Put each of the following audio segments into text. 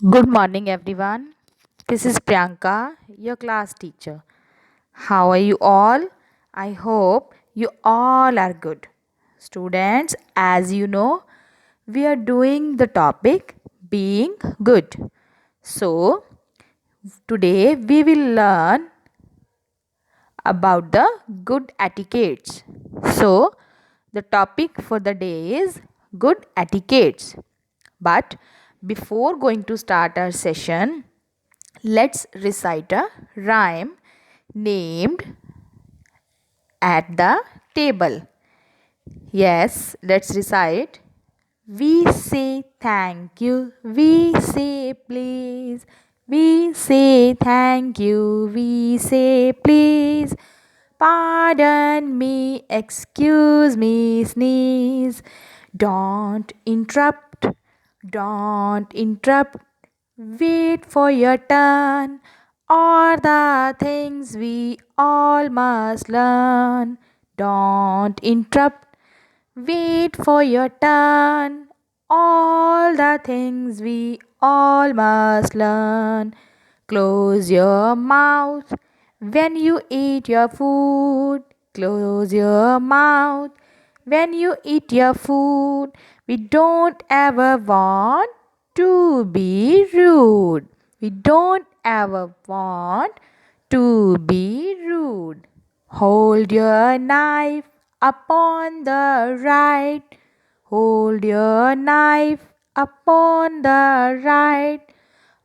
Good morning, everyone. This is Priyanka, your class teacher. How are you all? I hope you all are good. Students, as you know, we are doing the topic being good. So, today we will learn about the good etiquettes. So, the topic for the day is good etiquettes. But before going to start our session, let's recite a rhyme named At the Table. Yes, let's recite. We say thank you, we say please. We say thank you, we say please. Pardon me, excuse me, sneeze. Don't interrupt, don't interrupt. Wait for your turn. Are the things we all must learn. Don't interrupt. Wait for your turn. All the things we all must learn. Close your mouth when you eat your food. Close your mouth when you eat your food. We don't ever want to be rude. We don't ever want to be rude. Hold your knife upon the right. Hold your knife upon the right.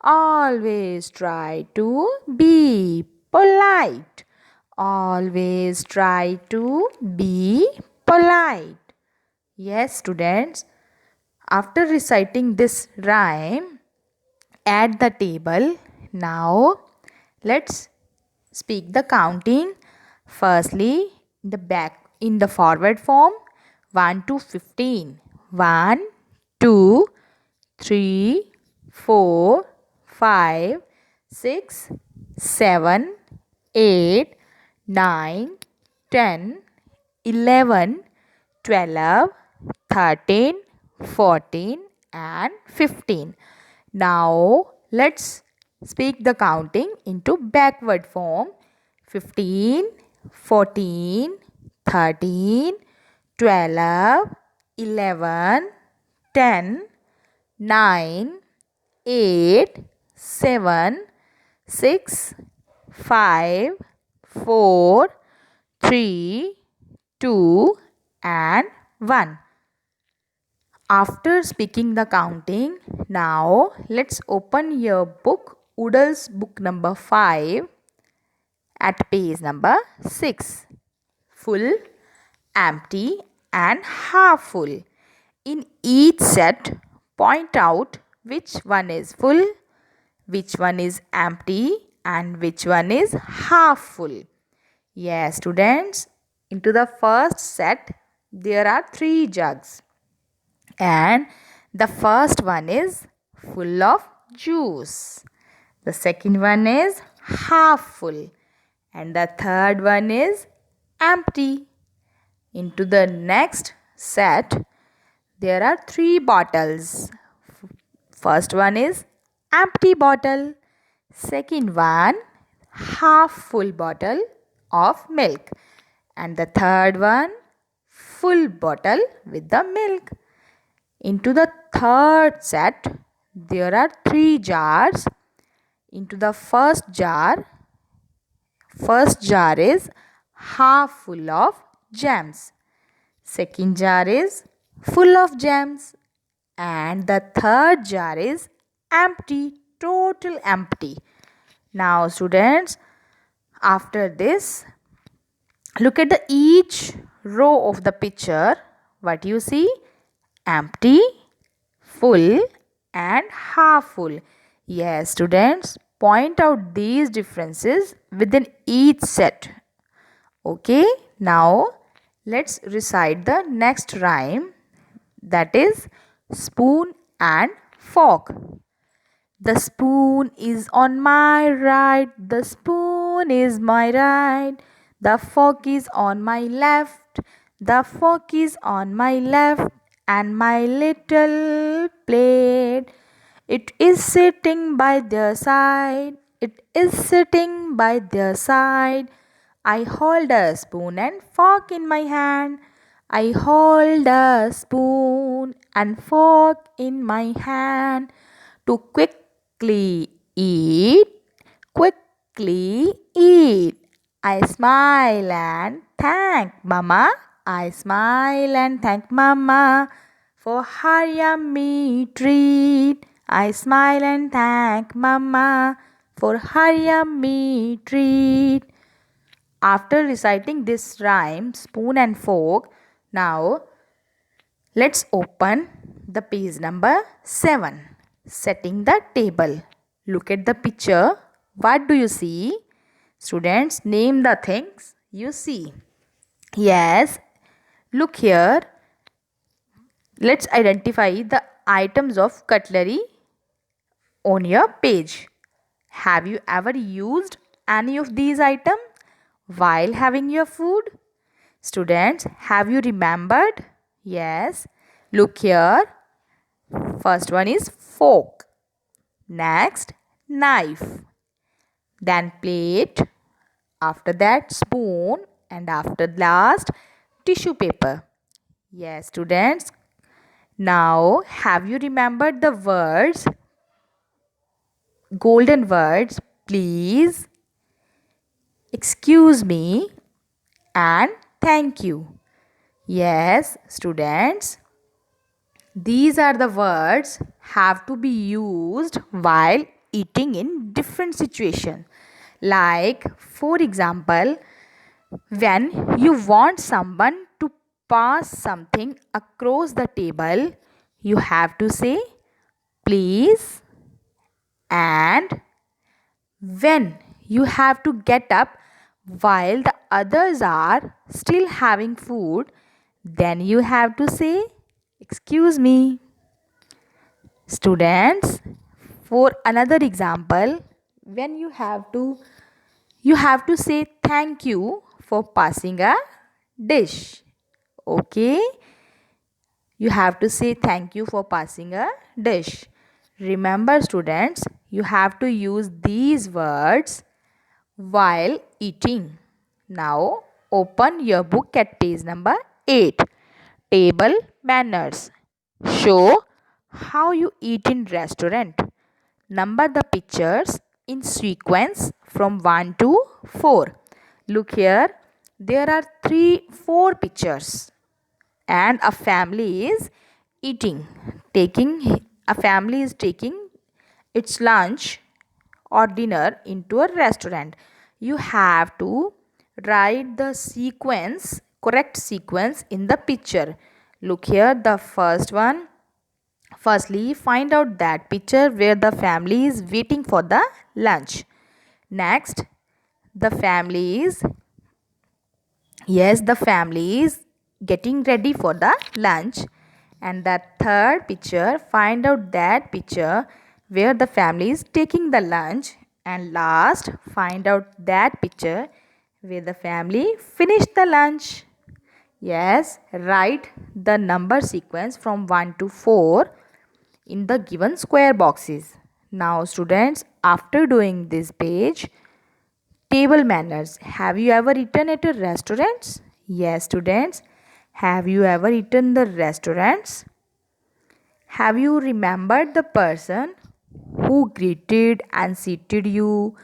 Always try to be polite. Always try to be polite. Yes, students, after reciting this rhyme at the table, now let's speak the counting. Firstly, in the forward form, 1 to 15. 1, 2, 3, 4, 5, 6, 7, 8, 9, 10, 11, 12, 13, 14, and 15. Now let's speak the counting into backward form. 15, 14, 13, 12, 11, 10, 9, 8, 7, 6, 5, 4, 3, 2, and 1. After speaking the counting, now let's open your book, Oodles book number 5 at page number 6. Full, empty, and half full. In each set, point out which one is full, which one is empty, and which one is half full. Yes, students, into the first set, there are 3 jugs, and the first one is full of juice. The second one is half full, and the third one is empty. Into the next set, there are 3 bottles. First one is empty bottle. Second one, half full bottle of milk. And the third one, full bottle with the milk. Into the third set, there are 3 jars. Into the first jar is half full of jams. Second jar is full of jams. And the third jar is empty, total empty. Now, students, after this, look at the each row of the picture. What you see? Empty, full, and half full. Yes, students, point out these differences within each set. Okay, now let's recite the next rhyme, that is spoon and fork. The spoon is on my right, the spoon is my right. The fork is on my left, the fork is on my left. And my little plate It is sitting by their side. It is sitting by their side. I hold a spoon and fork in my hand. I hold a spoon and fork in my hand to quickly eat, quickly eat. I smile and thank Mama. I smile and thank Mama for her yummy treat. I smile and thank Mama for her yummy treat. After reciting this rhyme, spoon and fork, now let's open the page number 7. Setting the table. Look at the picture. What do you see? Students, name the things you see. Yes, look here. Let's identify the items of cutlery on your page. Have you ever used any of these items while having your food? Students, have you remembered? Yes. Look here. First one is fork. Next, knife. Then plate. After that, spoon. And after last, tissue paper. Yes, students. Now, have you remembered the words? Golden words, please, excuse me, and thank you. Yes, students. These are the words have to be used while eating in different situations. Like, for example, when you want someone to pass something across the table, you have to say please. And when you have to get up while the others are still having food, then you have to say excuse me. Students, for another example, when you have to say thank you for passing a dish. Okay, you have to say thank you for passing a dish. Remember, students, you have to use these words while eating. Now, open your book at page number 8. Table manners. Show how you eat in restaurant. Number the pictures in sequence from 1 to 4. Look here. There are 4 pictures and a family is eating. A family is taking its lunch or dinner into a restaurant. You have to write the correct sequence in the picture. Look here, the first one. Firstly, find out that picture where the family is waiting for the lunch. Next, the family is getting ready for the lunch. And the third picture, find out that picture where the family is taking the lunch. And last, find out that picture where the family finished the lunch. Yes, write the number sequence from 1 to 4 in the given square boxes. Now students, after doing this page, table manners. Have you ever eaten at a restaurant? Yes, students. Have you ever eaten the restaurants? Have you remembered the person who greeted and seated you?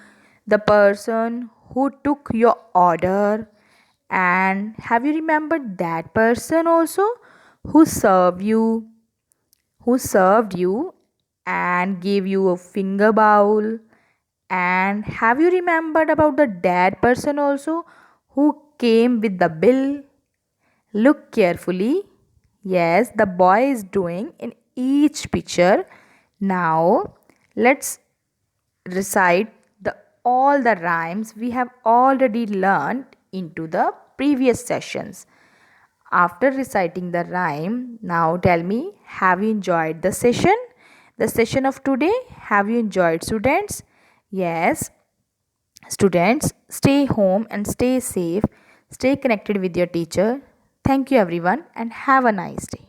The person who took your order? And have you remembered that person also who served you and gave you a finger bowl? And have you remembered about the dad person also who came with the bill? Look carefully. Yes, the boy is doing in each picture. Now, let's recite all the rhymes we have already learned into the previous sessions. After reciting the rhyme, now tell me, have you enjoyed the session? The session of today, have you enjoyed, students? Yes. Students, stay home and stay safe. Stay connected with your teacher. Thank you everyone and have a nice day.